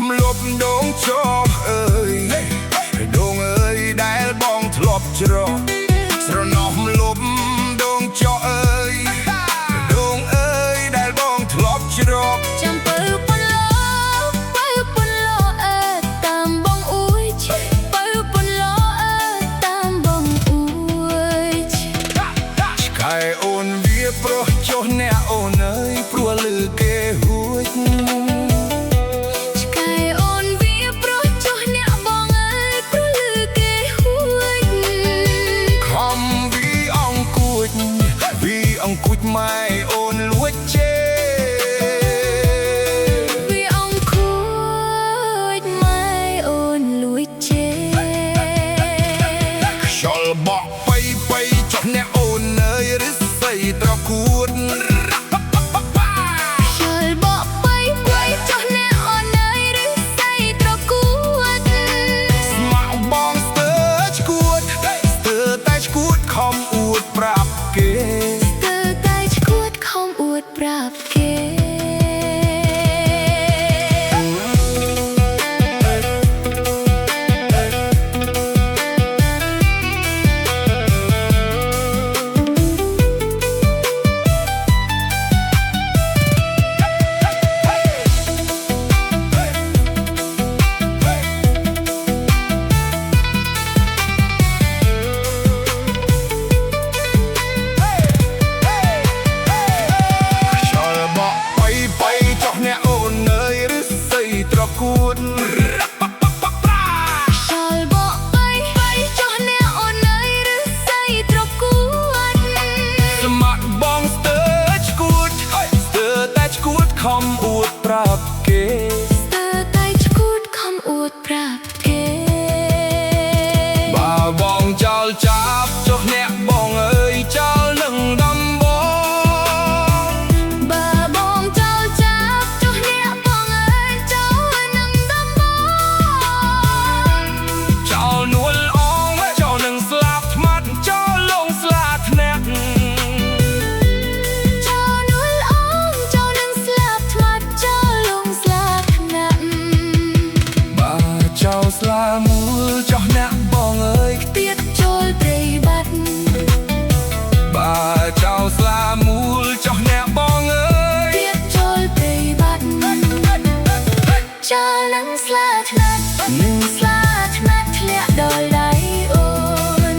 มลบดงจอบดงได้บ้องทลบจรอสระนอมลบดงจอดงได้บ้องทลบจรอจำปืนปนโลตามบ้องอุ้ยปืนปนโลตามบ้องอุ้ยใครโอนเวียโปรโจเนโอนปลัวลือเกหุยกุดไม่โอนลวดเจวีองคุดไม่โอนลวดเจชอลบอกไปจบแน่โอนเนยหรือใส่ตะกูดชอลบอกไปจบแน่โอนเนยหรือใส่ตะกูดสมาบองสเตอร์ชกูดแต่ชกูดคอมอูดปรับเกปรับเกกูดชอลบอกไปจอแนวโอนเนยหรือใส่ตะกูดสมัครบองสเตอร์ชกูดแต่ชกูดคอมอูดปรับเกสเตอร์แต่ชกูดคอมอูดปรับเกบ่าบองเจ้าจับจกแนบบ้องเจ้าหนึ่งดำบองบ่าบองเจ้าจับจกแนบบ้องเจ้านวลอ่องเจ้าหนึ่งสลับมัดเจ้าลงสลัดแนบเจ้านวลอ่องเจ้าหนึ่งสลับมัดเจ้าลงสลัดแนบบ่าเจ้าสลามูเจ้าแนบบ้องเตียดโจลปรีบัดบ่าเจ้าสลามูเจ้าแนบบ้องเตียดโจลปรีบัดเจ้าหนึ่งสลัดนัดหนึ่งสลัดนัดโดยไดโอน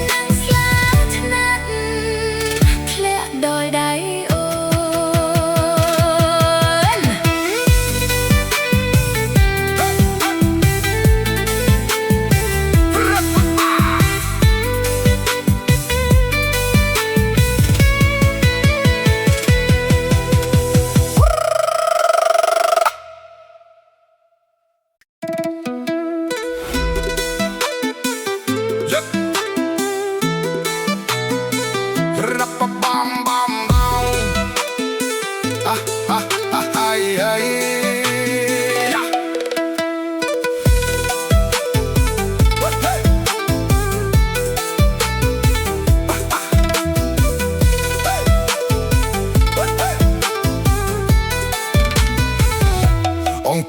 นั่งสลัดนัดเคลียโดยไดโอน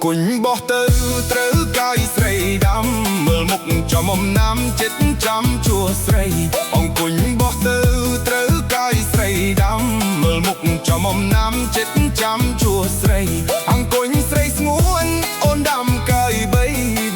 គុញបោះទៅត្រូវកាយស្រីដាំមើលមុខចំមុំណាំចិត្តចាំជួស្រីអង្គុញបោះទៅត្រូវកាយស្រីដាំមើលមុខចំមុំណាំចិត្តចាំជួស្រីអង្គុញស្រីស្ងួនអូនដាំកាយបី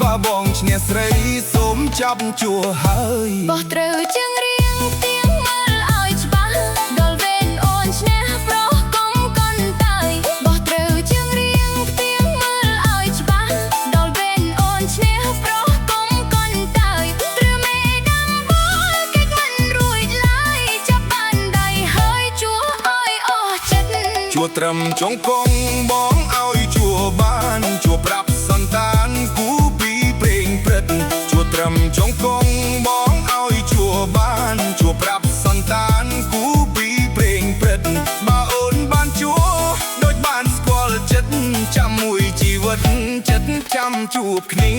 បាបងឈ្នះស្រីសូមចាប់ជួហើយបោះត្រូវជាងរៀងទៀងមើលឲ្យច្បាស់ដល់វេនអូនឈ្នះប្រុសកុំកន់តាយបោះត្រូវជាងរៀងទៀងមើលឲ្យច្បាស់ដល់វេនអូនឈ្នះប្រុសកុំកន់តាយត្រឹមមេដាំបលគេមិនរួចឡើយចាប់បានដៃហើយជួឲ្យអស់ចិត្តជួត្រឹមចង្គង់បងឲ្យជួបានជួប្រាប់សន្តានគូពីព្រេងព្រឹកជួត្រឹមចង្គង់បងឲ្យជួបានជួប្រាប់សន្តានគូពីព្រេងព្រឹកបើអូនបានជួដូចបានស្គាល់ចិត្តចាំមួយជីវិតចិត្តចាំជួបគ្នា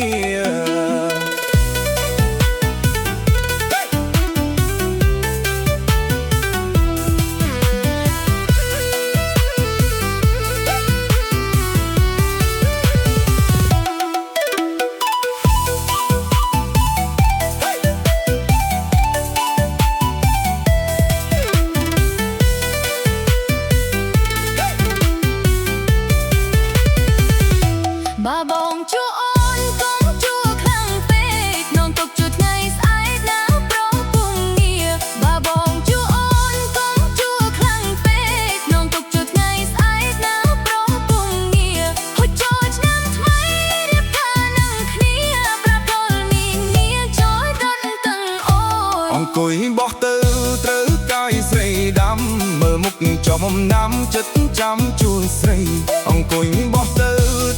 អង្គុយបោះទៅត្រូវកាយស្រីដាំមើលមុខចំអំណាំចិត្តចាំជួនស្រីអង្គុយបោះទៅ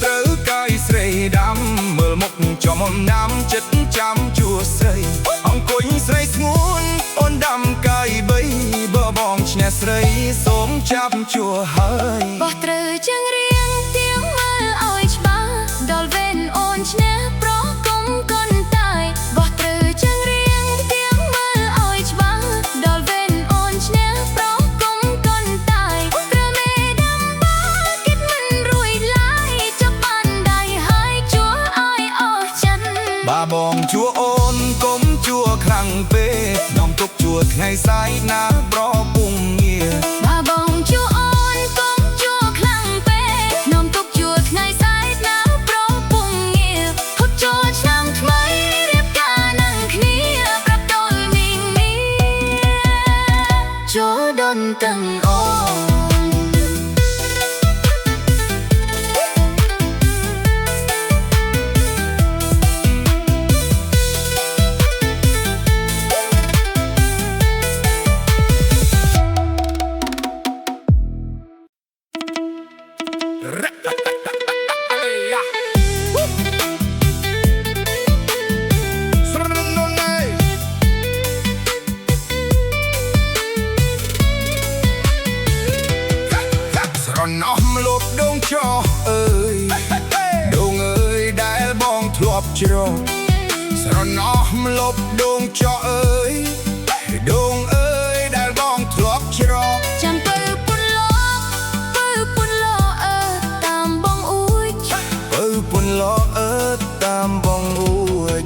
ត្រូវកាយស្រីដាំមើលមុខចំអំណាំចិត្តចាំជួនស្រីអង្គុយស្រីស្ងួនអូនដាំកាយបីបើបងឈ្នះស្រីសូមចាប់ជួហើយបោះត្រូវជាងរៀងទៀងមើលឲ្យច្បាស់ដល់វេនអូនឈ្នះប្រកុំកូនតាយបោះត្រូវជាងរៀងទៀងមើលឲ្យច្បាស់ដល់វេនអូនឈ្នះប្រកុំកូនតាយក្រមេដាំបាគិតមិនរួយឡាយចាប់បានដៃហើយជួឲ្យអស់ចិត្តបាបងជួអូនកុំជួខ្លាំងពេកនាំទុកជួថ្ងៃសាយណាប្រពុងងារបាបងជួអូនកុំជួខ្លាំងពេកនាំទុកជួថ្ងៃសាយណាប្រពុងងារហត់ជួឆ្នាំថ្មីរៀបការនឹងគ្នាប្រាប់ដល់មីងមីជួដនទាំងអូណោះមលប់ដងចោអើយដងអើយដែលបងធ្លាប់ជ្រកស្រណោះមលប់ដងចោអើយដងអើយដែលបងធ្លាប់ជ្រកចាំពើពុនលោអើតាមបងអួចពើពុនលោអើតាមបងអួច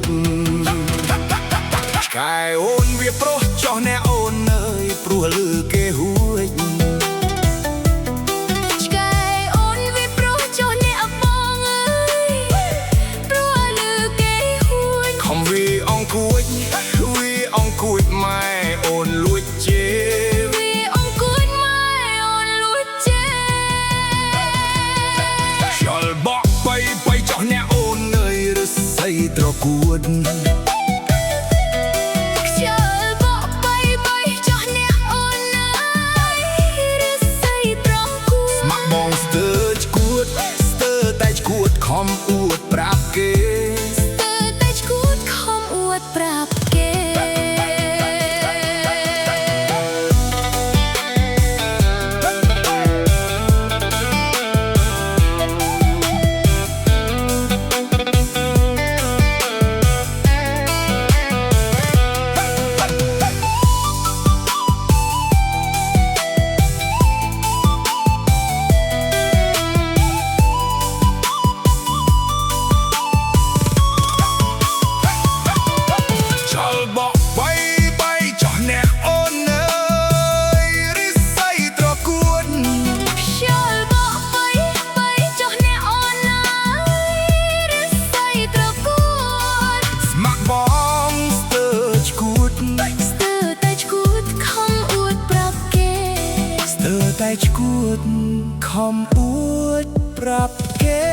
កែអូនវាប្រុសចោះណែអូនអើយព្រោះលឺគេហួចគួចម៉ែអូនលួចជេវីអង្គួចម៉ែអូនលួចជេឆ្លបកបីចោះអ្នកអូនអើយរស័យត្រកួតខ្ជិលបកបីចោះអ្នកអូនអើយរស័យត្រកួតស្មាក់បងស្ទើរឈួតស្ទើរតែឈួតខំអួតប្រាប់គេស្ទើរតែឈួតខំអួតប្រាប់គេតែឈួតខំអួតប្រាប់គេ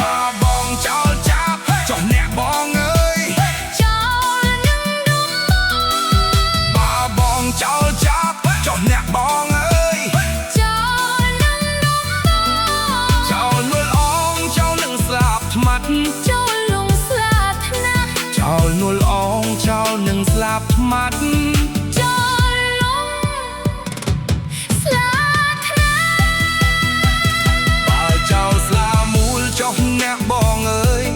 បាបងចោលចាប់ចុះអ្នកបងអើយចោលនឹងដុំបាបងចោលចាប់ចុះអ្នកបងអើយចោលនឹងដុំចោលនួលអងចោលនឹងស្លាប់ថ្មាត់ចោលលងស្លាប់ថ្នាក់ចោលនួលអងចោលនឹងស្លាប់ថ្មាត់បងអើយ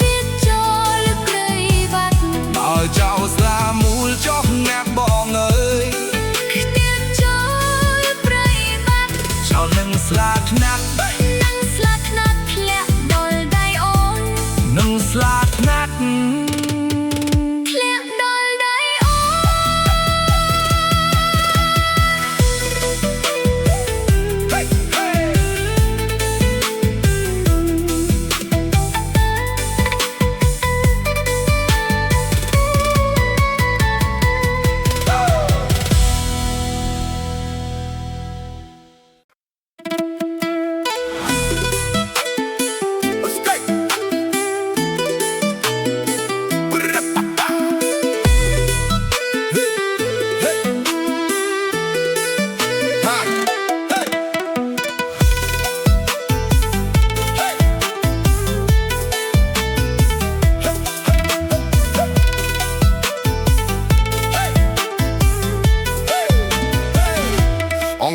ទៀតចោលក្រៃបាត់បើចោលស្លាមូលចុះណាក់បងអើយទៀតចោលប្រៃបាត់ចោលនឹងស្លាថ្នាក់នឹងស្លាថ្នាក់ធ្លាក់ដល់ដៃអូននឹងស្លាថ្នាក់ធ្លាក់ដល់ដៃអូ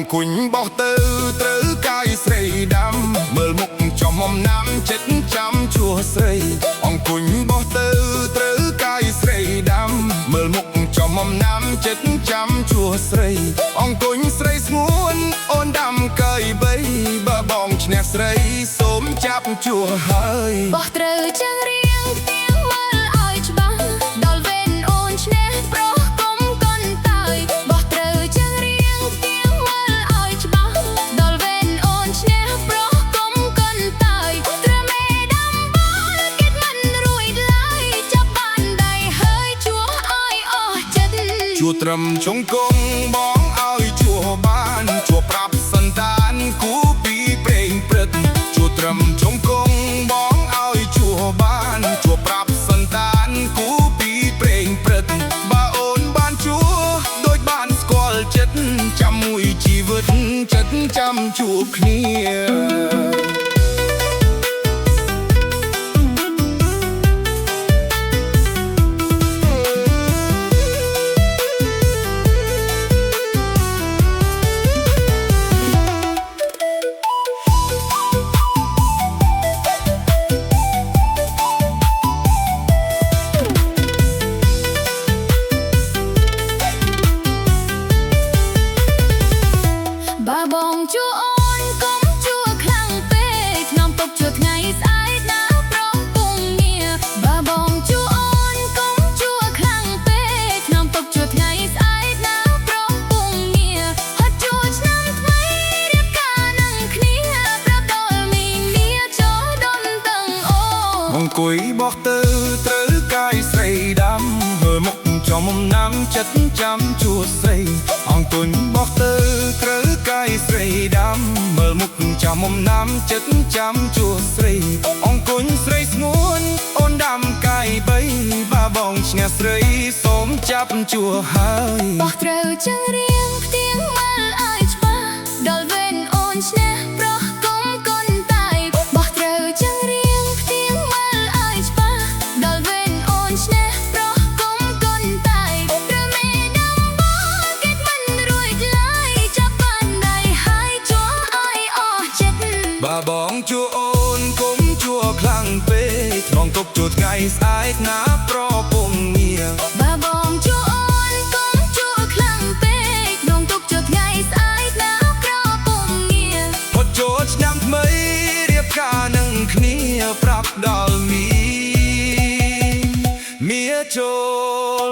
អង្គុញបោះទៅត្រូវកាយស្រីដាំមើលមុខចំមុំណាំចិត្តចាំជួស្រីអង្គុញបោះទៅត្រូវកាយស្រីដាំមើលមុខចំមុំណាំចិត្តចាំជួស្រីអង្គុញស្រីស្ងួនអូនដាំកាយបីបើបងឈ្នះស្រីសូមចាប់ជួហើយ បោះត្រូវចឹងរៀងទៀងមើលឲ្យច្បាស់ដល់វេនអូនឈ្នះប្រុសកុំកន់តាយបោះត្រូវចឹងរៀងទៀងមើលឲ្យច្បាស់ដល់វេនអូនឈ្នះប្រុសកុំកន់តាយត្រឹមមេដាំបោលគិតមិនរួចឡើយចាប់បានដៃហើយជួឲ្យអស់ចិត្ត ជួត្រឹមជង្គង់បងឲ្យជួបានជួប្រាប់សន្តានគូពីព្រេងព្រឹកជួត្រឹមជង្គង់បងឲ្យជួបានជួប្រាប់សន្តានគូពីព្រេងព្រឹកបើអូនបានជួដូចបានស្គាល់ចិត្តចាំមួយជីវិតចិត្តចាំជួបគ្នា បើបងជួអូនកុំជួខ្លាំងពេកខ្ញុំទុកជួថ្ងៃស្អែកណាប្រងពុងងារបើបងជួអូនកុំជួខ្លាំងពេកខ្ញុំទុកជួថ្ងៃស្អែកណាប្រងពុងងារហត់ជួឆ្នាំថ្មីរៀបការនឹងគ្នាប្រាប់ដល់មីងមាចូលដុនតឹងអូ អង្គុយបោះទៅត្រូវកាយស្រីដាំមើលមុខចំមុំណាំចិត្តចាំជួស្រីអង្គុយបោះទៅត្រូវកាយស្រីដាំមើលមុខចំមុំណាំចិត្តចាំជួស្រីអង្គុយស្រីស្ងួនអូនដាំកាយបីបើបងឈ្នះស្រីសូមចាប់ជួហើយ បោះត្រូវចឹងរៀងផ្ទៀងមើលឲ្យច្បាស់ដល់វេនអូនឈ្នះប្រុសកុំកន់តាយបោះត្រូវចឹងរៀងផ្ទៀងមើលឲ្យច្បាស់ដល់វេនអូនឈ្នះប្រុសកុំកន់តាយត្រូវមេដាំបោលគិតមិនរួចឡើយចាប់បានដៃហើយជួឲ្យអស់ចិត្ត បើបងជួអូនគុំជួខ្លាំងពេកក្នុងទុកជួថ្ងៃស្អែកណាប្រពងងារ បើបងជួអូនកុំជួខ្លាំងពេកក្នុងទុកជួថ្ងៃស្អែកណាក្រពុំងារ ហត់ចូលឆ្នាំថ្មីរៀបការនឹងគ្នាប្រាប់ដល់មីចូល